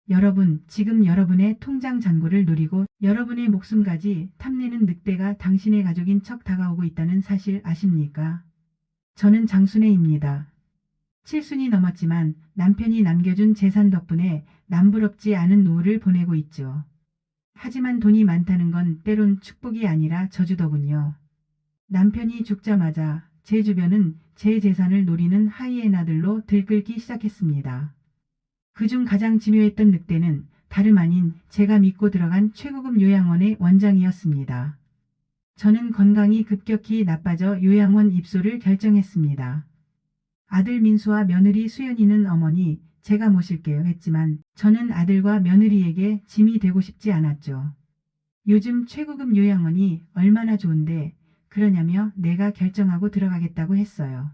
여러분, 지금 여러분의 통장 잔고를 노리고 여러분의 목숨까지 탐내는 늑대가 당신의 가족인 척 다가오고 있다는 사실 아십니까? 저는 장순애입니다. 7순이 넘었지만 남편이 남겨준 재산 덕분에 남부럽지 않은 노후를 보내고 있죠. 하지만 돈이 많다는 건 때론 축복이 아니라 저주더군요. 남편이 죽자마자 제 주변은 제 재산을 노리는 하이에나들로 들끓기 시작했습니다. 그중 가장 집요했던 늑대는 다름 아닌 제가 믿고 들어간 최고급 요양원의 원장이었습니다. 저는 건강이 급격히 나빠져 요양원 입소를 결정했습니다. 아들 민수와 며느리 수연이는 어머니 제가 모실게요 했지만 저는 아들과 며느리에게 짐이 되고 싶지 않았죠. 요즘 최고급 요양원이 얼마나 좋은데 그러냐며 내가 결정하고 들어가겠다고 했어요.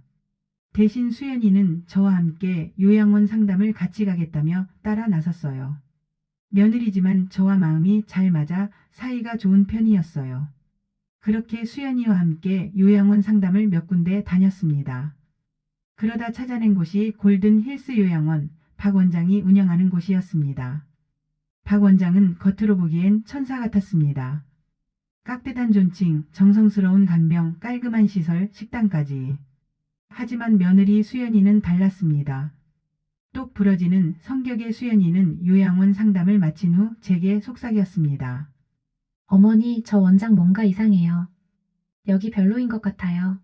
대신 수연이는 저와 함께 요양원 상담을 같이 가겠다며 따라 나섰어요. 며느리지만 저와 마음이 잘 맞아 사이가 좋은 편이었어요. 그렇게 수연이와 함께 요양원 상담을 몇 군데 다녔습니다. 그러다 찾아낸 곳이 골든 힐스 요양원 박 원장이 운영하는 곳이었습니다. 박 원장은 겉으로 보기엔 천사 같았습니다. 깍듯한 존칭, 정성스러운 간병, 깔끔한 시설, 식당까지. 하지만 며느리 수연이는 달랐습니다. 똑 부러지는 성격의 수연이는 요양원 상담을 마친 후 제게 속삭였습니다. 어머니, 저 원장 뭔가 이상해요. 여기 별로인 것 같아요.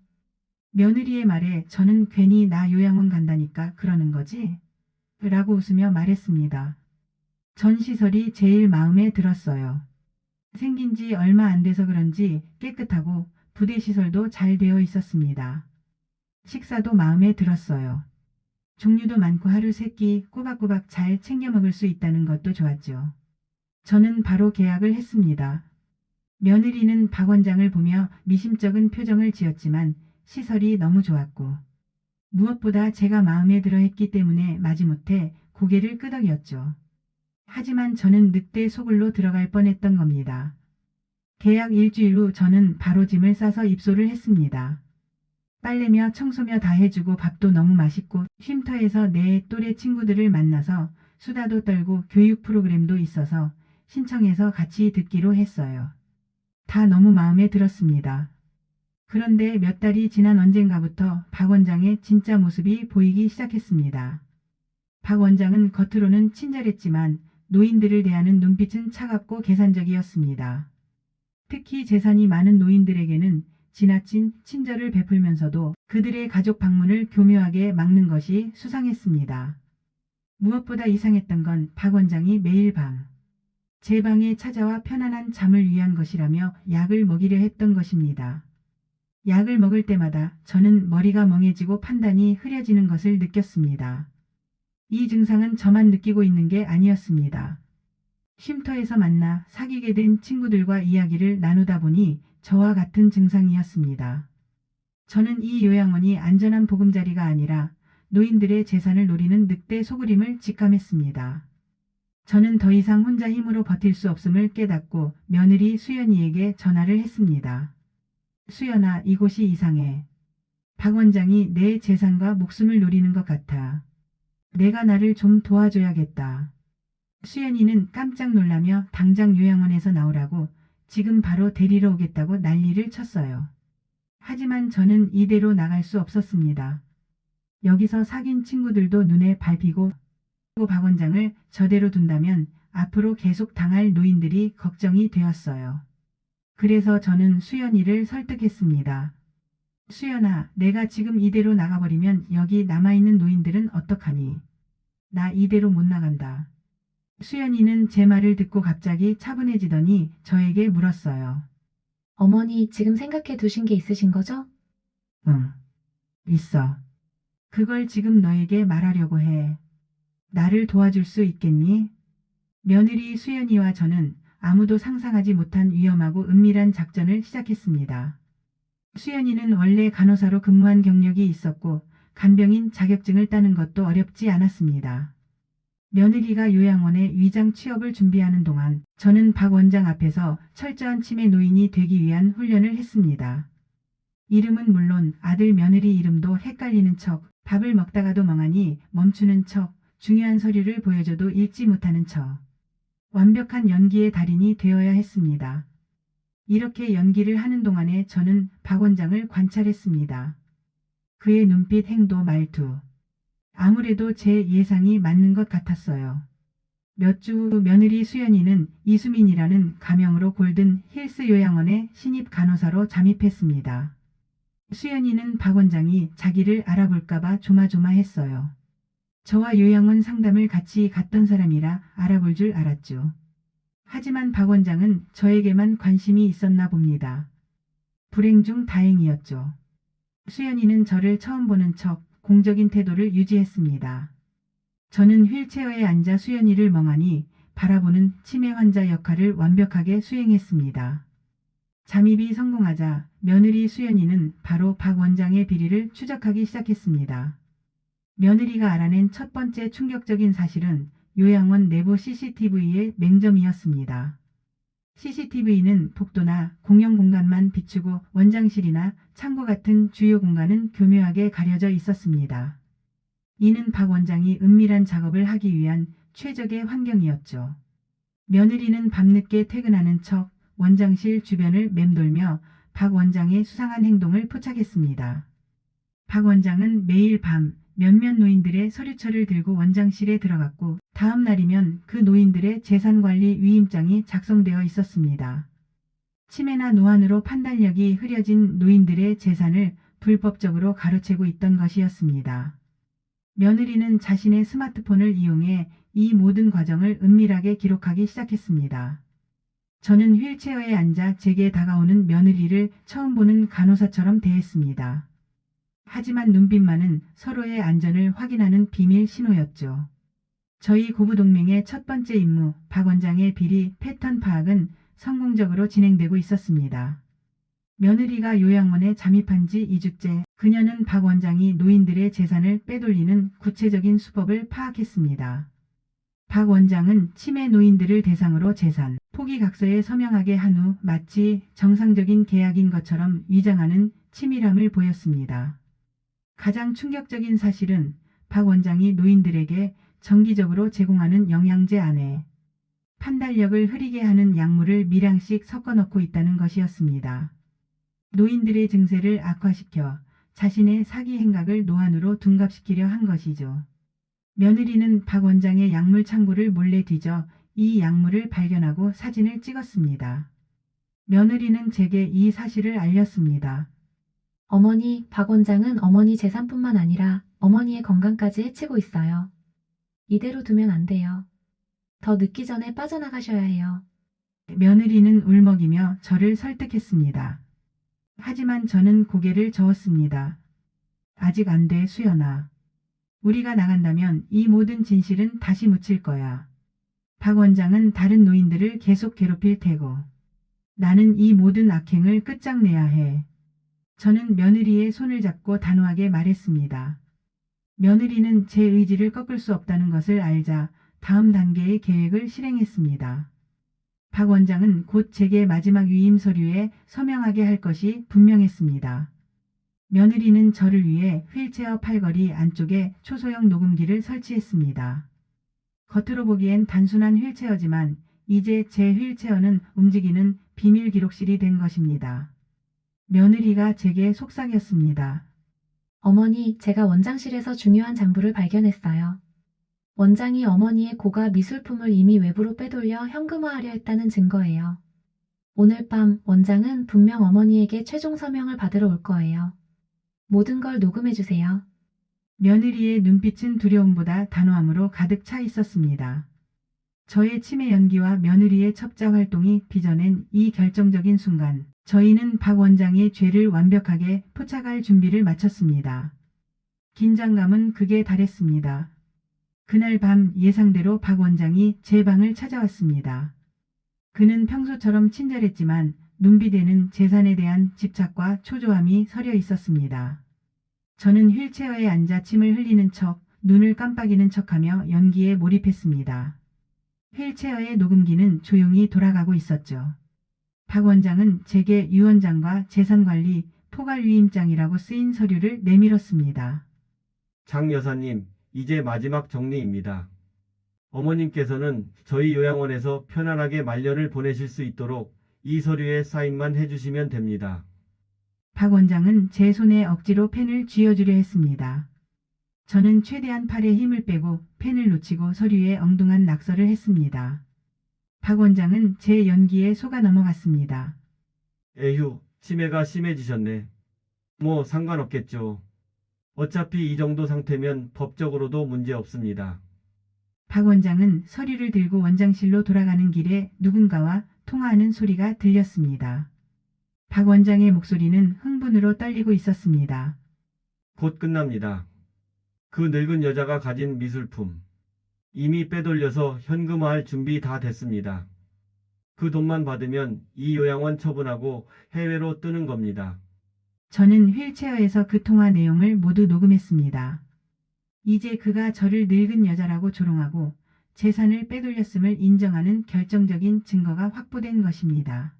며느리의 말에 저는 괜히 나 요양원 간다니까 그러는 거지? 라고 웃으며 말했습니다. 전 시설이 제일 마음에 들었어요. 생긴 지 얼마 안 돼서 그런지 깨끗하고 부대 시설도 잘 되어 있었습니다. 식사도 마음에 들었어요. 종류도 많고 하루 3끼 꼬박꼬박 잘 챙겨 먹을 수 있다는 것도 좋았죠. 저는 바로 계약을 했습니다. 며느리는 박 원장을 보며 미심쩍은 표정을 지었지만 시설이 너무 좋았고 무엇보다 제가 마음에 들어 했기 때문에 마지못해 고개를 끄덕였죠. 하지만 저는 늑대 소굴로 들어갈 뻔했던 겁니다. 계약 일주일 후 저는 바로 짐을 싸서 입소를 했습니다. 빨래며 청소며 다 해주고 밥도 너무 맛있고 쉼터에서 내 또래 친구들을 만나서 수다도 떨고 교육 프로그램도 있어서 신청해서 같이 듣기로 했어요. 다 너무 마음에 들었습니다. 그런데 몇 달이 지난 언젠가부터 박 원장의 진짜 모습이 보이기 시작했습니다. 박 원장은 겉으로는 친절했지만 노인들을 대하는 눈빛은 차갑고 계산적이었습니다. 특히 재산이 많은 노인들에게는 지나친 친절을 베풀면서도 그들의 가족 방문을 교묘하게 막는 것이 수상했습니다. 무엇보다 이상했던 건 박 원장이 매일 밤 제 방에 찾아와 편안한 잠을 위한 것이라며 약을 먹이려 했던 것입니다. 약을 먹을 때마다 저는 머리가 멍해지고 판단이 흐려지는 것을 느꼈습니다. 이 증상은 저만 느끼고 있는 게 아니었습니다. 쉼터에서 만나 사귀게 된 친구들과 이야기를 나누다 보니 저와 같은 증상이었습니다. 저는 이 요양원이 안전한 보금자리가 아니라 노인들의 재산을 노리는 늑대 소굴임을 직감했습니다. 저는 더 이상 혼자 힘으로 버틸 수 없음을 깨닫고 며느리 수연이에게 전화를 했습니다. 수연아, 이곳이 이상해. 박 원장이 내 재산과 목숨을 노리는 것 같아. 내가 나를 좀 도와줘야겠다. 수연이는 깜짝 놀라며 당장 요양원에서 나오라고 지금 바로 데리러 오겠다고 난리를 쳤어요. 하지만 저는 이대로 나갈 수 없었습니다. 여기서 사귄 친구들도 눈에 밟히고 박 원장을 저대로 둔다면 앞으로 계속 당할 노인들이 걱정이 되었어요. 그래서 저는 수연이를 설득했습니다. 수연아, 내가 지금 이대로 나가버리면 여기 남아있는 노인들은 어떡하니? 나 이대로 못 나간다. 수연이는 제 말을 듣고 갑자기 차분해지더니 저에게 물었어요. 어머니, 지금 생각해 두신 게 있으신 거죠? 응, 있어. 그걸 지금 너에게 말하려고 해. 나를 도와줄 수 있겠니? 며느리 수연이와 저는 아무도 상상하지 못한 위험하고 은밀한 작전을 시작했습니다. 수연이는 원래 간호사로 근무한 경력이 있었고 간병인 자격증을 따는 것도 어렵지 않았습니다. 며느리가 요양원에 위장 취업을 준비하는 동안 저는 박 원장 앞에서 철저한 치매 노인이 되기 위한 훈련을 했습니다. 이름은 물론 아들 며느리 이름도 헷갈리는 척, 밥을 먹다가도 멍하니 멈추는 척, 중요한 서류를 보여줘도 읽지 못하는 척. 완벽한 연기의 달인이 되어야 했습니다. 이렇게 연기를 하는 동안에 저는 박 원장을 관찰했습니다. 그의 눈빛, 행동, 말투. 아무래도 제 예상이 맞는 것 같았어요. 몇 주 후 며느리 수연이는 이수민이라는 가명으로 골든 힐스 요양원에 신입 간호사로 잠입했습니다. 수연이는 박 원장이 자기를 알아볼까봐 조마조마했어요. 저와 요양원 상담을 같이 갔던 사람이라 알아볼 줄 알았죠. 하지만 박 원장은 저에게만 관심이 있었나 봅니다. 불행 중 다행이었죠. 수연이는 저를 처음 보는 척 공적인 태도를 유지했습니다. 저는 휠체어에 앉아 수연이를 멍하니 바라보는 치매 환자 역할을 완벽하게 수행했습니다. 잠입이 성공하자 며느리 수연이는 바로 박 원장의 비리를 추적하기 시작했습니다. 며느리가 알아낸 첫 번째 충격적인 사실은 요양원 내부 CCTV의 맹점이었습니다. CCTV는 복도나 공용 공간만 비추고 원장실이나 창고 같은 주요 공간은 교묘하게 가려져 있었습니다. 이는 박 원장이 은밀한 작업을 하기 위한 최적의 환경이었죠. 며느리는 밤늦게 퇴근하는 척 원장실 주변을 맴돌며 박 원장의 수상한 행동을 포착했습니다. 박 원장은 매일 밤 몇몇 노인들의 서류철을 들고 원장실에 들어갔고 다음 날이면 그 노인들의 재산관리 위임장이 작성되어 있었습니다. 치매나 노안으로 판단력이 흐려진 노인들의 재산을 불법적으로 가로채고 있던 것이었습니다. 며느리는 자신의 스마트폰을 이용해 이 모든 과정을 은밀하게 기록하기 시작했습니다. 저는 휠체어에 앉아 제게 다가오는 며느리를 처음 보는 간호사처럼 대했습니다. 하지만 눈빛만은 서로의 안전을 확인하는 비밀 신호였죠. 저희 고부동맹의 첫 번째 임무, 박 원장의 비리 패턴 파악은 성공적으로 진행되고 있었습니다. 며느리가 요양원에 잠입한 지 2주째, 그녀는 박 원장이 노인들의 재산을 빼돌리는 구체적인 수법을 파악했습니다. 박 원장은 치매 노인들을 대상으로 재산 포기각서에 서명하게 한 후 마치 정상적인 계약인 것처럼 위장하는 치밀함을 보였습니다. 가장 충격적인 사실은 박 원장이 노인들에게 정기적으로 제공하는 영양제 안에 판단력을 흐리게 하는 약물을 미량씩 섞어 넣고 있다는 것이었습니다. 노인들의 증세를 악화시켜 자신의 사기 행각을 노안으로 둔갑시키려 한 것이죠. 며느리는 박 원장의 약물 창고를 몰래 뒤져 이 약물을 발견하고 사진을 찍었습니다. 며느리는 제게 이 사실을 알렸습니다. 어머니, 박 원장은 어머니 재산뿐만 아니라 어머니의 건강까지 해치고 있어요. 이대로 두면 안 돼요. 더 늦기 전에 빠져나가셔야 해요. 며느리는 울먹이며 저를 설득했습니다. 하지만 저는 고개를 저었습니다. 아직 안 돼, 수연아. 우리가 나간다면 이 모든 진실은 다시 묻힐 거야. 박 원장은 다른 노인들을 계속 괴롭힐 테고 나는 이 모든 악행을 끝장내야 해. 저는 며느리의 손을 잡고 단호하게 말했습니다. 며느리는 제 의지를 꺾을 수 없다는 것을 알자 다음 단계의 계획을 실행했습니다. 박 원장은 곧 제게 마지막 위임 서류에 서명하게 할 것이 분명했습니다. 며느리는 저를 위해 휠체어 팔걸이 안쪽에 초소형 녹음기를 설치했습니다. 겉으로 보기엔 단순한 휠체어지만 이제 제 휠체어는 움직이는 비밀 기록실이 된 것입니다. 며느리가 제게 속삭였습니다. 어머니, 제가 원장실에서 중요한 장부를 발견했어요. 원장이 어머니의 고가 미술품을 이미 외부로 빼돌려 현금화하려 했다는 증거예요. 오늘 밤 원장은 분명 어머니에게 최종 서명을 받으러 올 거예요. 모든 걸 녹음해주세요. 며느리의 눈빛은 두려움보다 단호함으로 가득 차 있었습니다. 저의 치매 연기와 며느리의 첩자 활동이 빚어낸 이 결정적인 순간, 저희는 박 원장의 죄를 완벽하게 포착할 준비를 마쳤습니다. 긴장감은 극에 달했습니다. 그날 밤 예상대로 박 원장이 제 방을 찾아왔습니다. 그는 평소처럼 친절했지만 눈빛에는 재산에 대한 집착과 초조함이 서려 있었습니다. 저는 휠체어에 앉아 침을 흘리는 척, 눈을 깜빡이는 척하며 연기에 몰입했습니다. 휠체어의 녹음기는 조용히 돌아가고 있었죠. 박 원장은 제게 유언장과 재산관리, 포괄위임장이라고 쓰인 서류를 내밀었습니다. 장 여사님, 이제 마지막 정리입니다. 어머님께서는 저희 요양원에서 편안하게 말년을 보내실 수 있도록 이 서류에 사인만 해주시면 됩니다. 박 원장은 제 손에 억지로 펜을 쥐어주려 했습니다. 저는 최대한 팔에 힘을 빼고 펜을 놓치고 서류에 엉뚱한 낙서를 했습니다. 박 원장은 제 연기에 속아 넘어갔습니다. 에휴, 치매가 심해지셨네. 뭐 상관없겠죠. 어차피 이 정도 상태면 법적으로도 문제 없습니다. 박 원장은 서류를 들고 원장실로 돌아가는 길에 누군가와 통화하는 소리가 들렸습니다. 박 원장의 목소리는 흥분으로 떨리고 있었습니다. 곧 끝납니다. 그 늙은 여자가 가진 미술품. 이미 빼돌려서 현금화할 준비 다 됐습니다. 그 돈만 받으면 이 요양원 처분하고 해외로 뜨는 겁니다. 저는 휠체어에서 그 통화 내용을 모두 녹음했습니다. 이제 그가 저를 늙은 여자라고 조롱하고 재산을 빼돌렸음을 인정하는 결정적인 증거가 확보된 것입니다.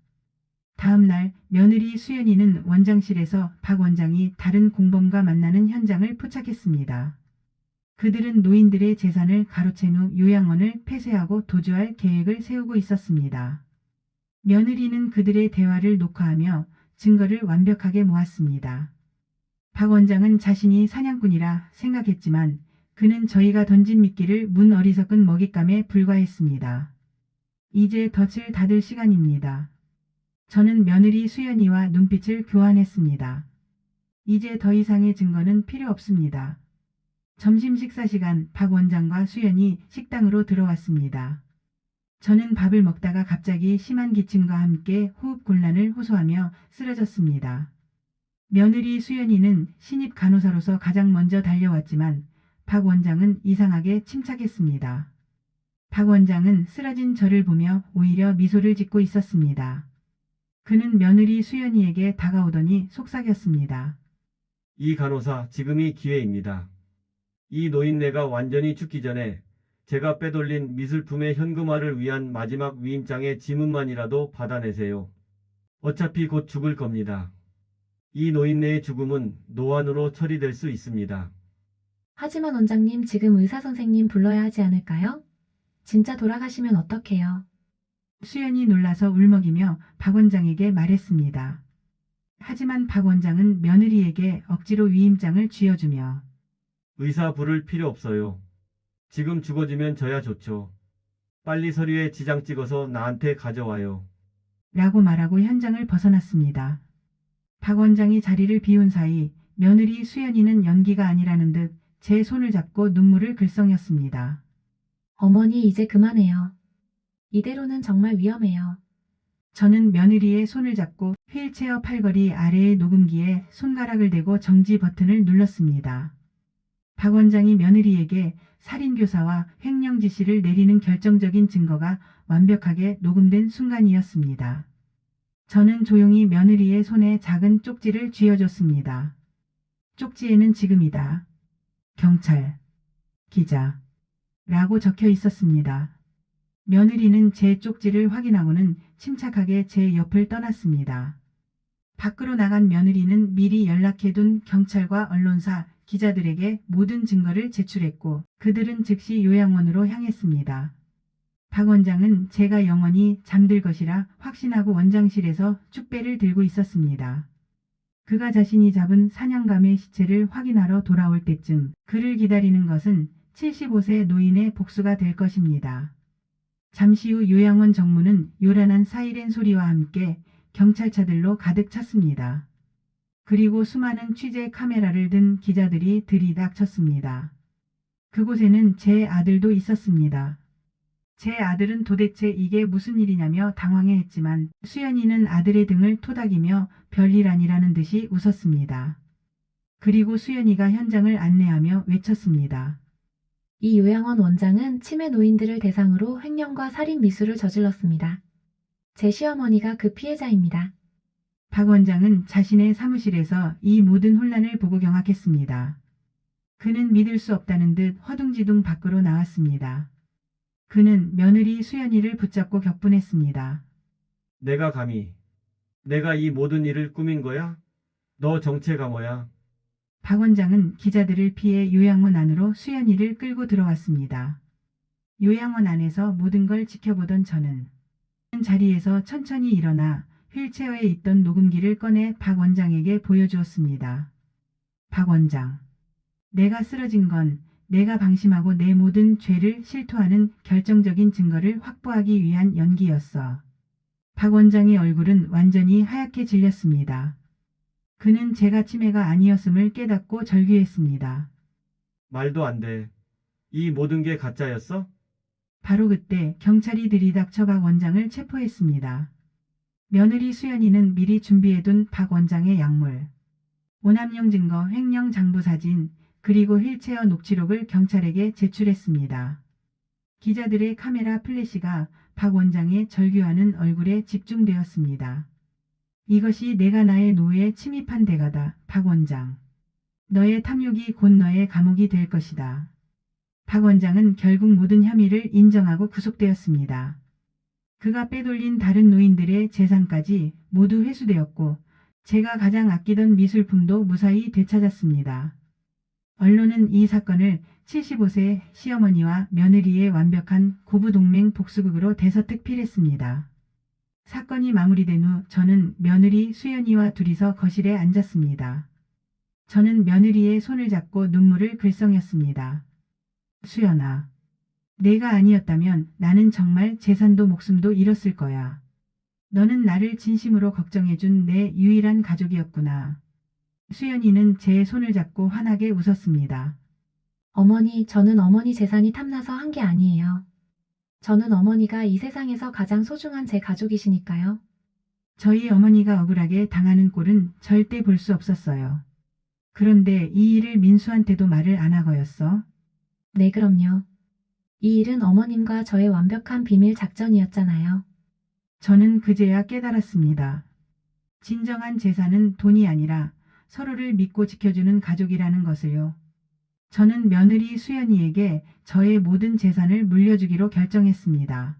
다음 날 며느리 수연이는 원장실에서 박 원장이 다른 공범과 만나는 현장을 포착했습니다. 그들은 노인들의 재산을 가로챈 후 요양원을 폐쇄하고 도주할 계획을 세우고 있었습니다. 며느리는 그들의 대화를 녹화하며 증거를 완벽하게 모았습니다. 박 원장은 자신이 사냥꾼이라 생각했지만 그는 저희가 던진 미끼를 문 어리석은 먹잇감에 불과했습니다. 이제 덫을 닫을 시간입니다. 저는 며느리 수연이와 눈빛을 교환했습니다. 이제 더 이상의 증거는 필요 없습니다. 점심 식사 시간 박 원장과 수연이 식당으로 들어왔습니다. 저는 밥을 먹다가 갑자기 심한 기침과 함께 호흡 곤란을 호소하며 쓰러졌습니다. 며느리 수연이는 신입 간호사로서 가장 먼저 달려왔지만 박 원장은 이상하게 침착했습니다. 박 원장은 쓰러진 저를 보며 오히려 미소를 짓고 있었습니다. 그는 며느리 수연이에게 다가오더니 속삭였습니다. 이 간호사 지금이 기회입니다. 이 노인네가 완전히 죽기 전에 제가 빼돌린 미술품의 현금화를 위한 마지막 위임장의 지문만이라도 받아내세요. 어차피 곧 죽을 겁니다. 이 노인네의 죽음은 노안으로 처리될 수 있습니다. 하지만 원장님 지금 의사 선생님 불러야 하지 않을까요? 진짜 돌아가시면 어떡해요? 수연이 놀라서 울먹이며 박 원장에게 말했습니다. 하지만 박 원장은 며느리에게 억지로 위임장을 쥐어주며 의사 부를 필요 없어요. 지금 죽어주면 저야 좋죠. 빨리 서류에 지장 찍어서 나한테 가져와요. 라고 말하고 현장을 벗어났습니다. 박 원장이 자리를 비운 사이 며느리 수연이는 연기가 아니라는 듯 제 손을 잡고 눈물을 글썽였습니다. 어머니 이제 그만해요. 이대로는 정말 위험해요. 저는 며느리의 손을 잡고 휠체어 팔걸이 아래의 녹음기에 손가락을 대고 정지 버튼을 눌렀습니다. 박 원장이 며느리에게 살인교사와 횡령 지시를 내리는 결정적인 증거가 완벽하게 녹음된 순간이었습니다. 저는 조용히 며느리의 손에 작은 쪽지를 쥐어줬습니다. 쪽지에는 지금이다. 경찰, 기자 라고 적혀 있었습니다. 며느리는 제 쪽지를 확인하고는 침착하게 제 옆을 떠났습니다. 밖으로 나간 며느리는 미리 연락해둔 경찰과 언론사, 기자들에게 모든 증거를 제출했고 그들은 즉시 요양원으로 향했습니다. 박 원장은 제가 영원히 잠들 것이라 확신하고 원장실에서 축배를 들고 있었습니다. 그가 자신이 잡은 사냥감의 시체를 확인하러 돌아올 때쯤 그를 기다리는 것은 75세 노인의 복수가 될 것입니다. 잠시 후 요양원 정문은 요란한 사이렌 소리와 함께 경찰차들로 가득 찼습니다. 그리고 수많은 취재 카메라를 든 기자들이 들이닥쳤습니다. 그곳에는 제 아들도 있었습니다. 제 아들은 도대체 이게 무슨 일이냐며 당황해했지만 수연이는 아들의 등을 토닥이며 별일 아니라는 듯이 웃었습니다. 그리고 수연이가 현장을 안내하며 외쳤습니다. 이 요양원 원장은 치매 노인들을 대상으로 횡령과 살인 미수를 저질렀습니다. 제 시어머니가 그 피해자입니다. 박 원장은 자신의 사무실에서 이 모든 혼란을 보고 경악했습니다. 그는 믿을 수 없다는 듯 허둥지둥 밖으로 나왔습니다. 그는 며느리 수연이를 붙잡고 격분했습니다. 내가 감히. 내가 이 모든 일을 꾸민 거야? 너 정체가 뭐야? 박 원장은 기자들을 피해 요양원 안으로 수연이를 끌고 들어왔습니다. 요양원 안에서 모든 걸 지켜보던 저는 자리에서 천천히 일어나 휠체어에 있던 녹음기를 꺼내 박 원장에게 보여주었습니다. 박 원장, 내가 쓰러진 건 내가 방심하고 내 모든 죄를 실토하는 결정적인 증거를 확보하기 위한 연기였어. 박 원장의 얼굴은 완전히 하얗게 질렸습니다. 그는 제가 치매가 아니었음을 깨닫고 절규했습니다. 말도 안 돼. 이 모든 게 가짜였어? 바로 그때 경찰이 들이닥쳐 박 원장을 체포했습니다. 며느리 수연이는 미리 준비해둔 박 원장의 약물, 오남용 증거 횡령 장부 사진, 그리고 휠체어 녹취록을 경찰에게 제출했습니다. 기자들의 카메라 플래시가 박 원장의 절규하는 얼굴에 집중되었습니다. 이것이 내가 나의 노후에 침입한 대가다, 박 원장. 너의 탐욕이 곧 너의 감옥이 될 것이다. 박 원장은 결국 모든 혐의를 인정하고 구속되었습니다. 그가 빼돌린 다른 노인들의 재산까지 모두 회수되었고 제가 가장 아끼던 미술품도 무사히 되찾았습니다. 언론은 이 사건을 75세 시어머니와 며느리의 완벽한 고부동맹 복수극으로 대서특필했습니다. 사건이 마무리된 후 저는 며느리 수연이와 둘이서 거실에 앉았습니다. 저는 며느리의 손을 잡고 눈물을 글썽였습니다. 수연아, 내가 아니었다면 나는 정말 재산도 목숨도 잃었을 거야. 너는 나를 진심으로 걱정해준 내 유일한 가족이었구나. 수연이는 제 손을 잡고 환하게 웃었습니다. 어머니, 저는 어머니 재산이 탐나서 한 게 아니에요. 저는 어머니가 이 세상에서 가장 소중한 제 가족이시니까요. 저희 어머니가 억울하게 당하는 꼴은 절대 볼 수 없었어요. 그런데 이 일을 민수한테도 말을 안 하고였어? 네, 그럼요. 이 일은 어머님과 저의 완벽한 비밀 작전이었잖아요. 저는 그제야 깨달았습니다. 진정한 재산은 돈이 아니라 서로를 믿고 지켜주는 가족이라는 것을요. 저는 며느리 수연이에게 저의 모든 재산을 물려주기로 결정했습니다.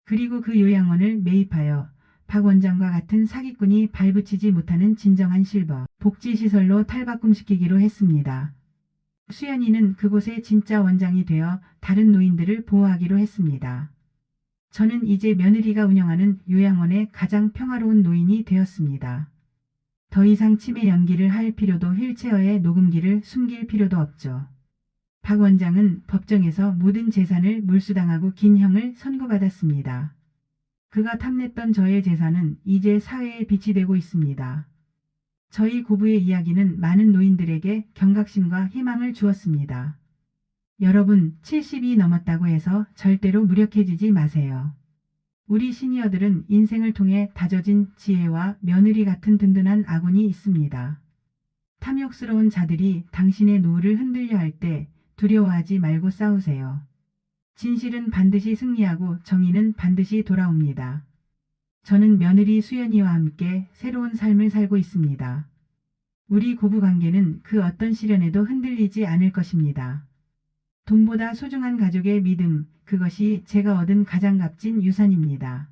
그리고 그 요양원을 매입하여 박 원장과 같은 사기꾼이 발붙이지 못하는 진정한 실버 복지시설로 탈바꿈시키기로 했습니다. 수연이는 그곳의 진짜 원장이 되어 다른 노인들을 보호하기로 했습니다. 저는 이제 며느리가 운영하는 요양원의 가장 평화로운 노인이 되었습니다. 더 이상 치매 연기를 할 필요도 휠체어에 녹음기를 숨길 필요도 없죠. 박 원장은 법정에서 모든 재산을 몰수당하고 긴 형을 선고받았습니다. 그가 탐냈던 저의 재산은 이제 사회에 빛이 되고 있습니다. 저희 고부의 이야기는 많은 노인들에게 경각심과 희망을 주었습니다. 여러분, 70이 넘었다고 해서 절대로 무력해지지 마세요. 우리 시니어들은 인생을 통해 다져진 지혜와 며느리 같은 든든한 아군이 있습니다. 탐욕스러운 자들이 당신의 노후를 흔들려 할 때 두려워하지 말고 싸우세요. 진실은 반드시 승리하고 정의는 반드시 돌아옵니다. 저는 며느리 수연이와 함께 새로운 삶을 살고 있습니다. 우리 고부관계는 그 어떤 시련에도 흔들리지 않을 것입니다. 돈보다 소중한 가족의 믿음, 그것이 제가 얻은 가장 값진 유산입니다.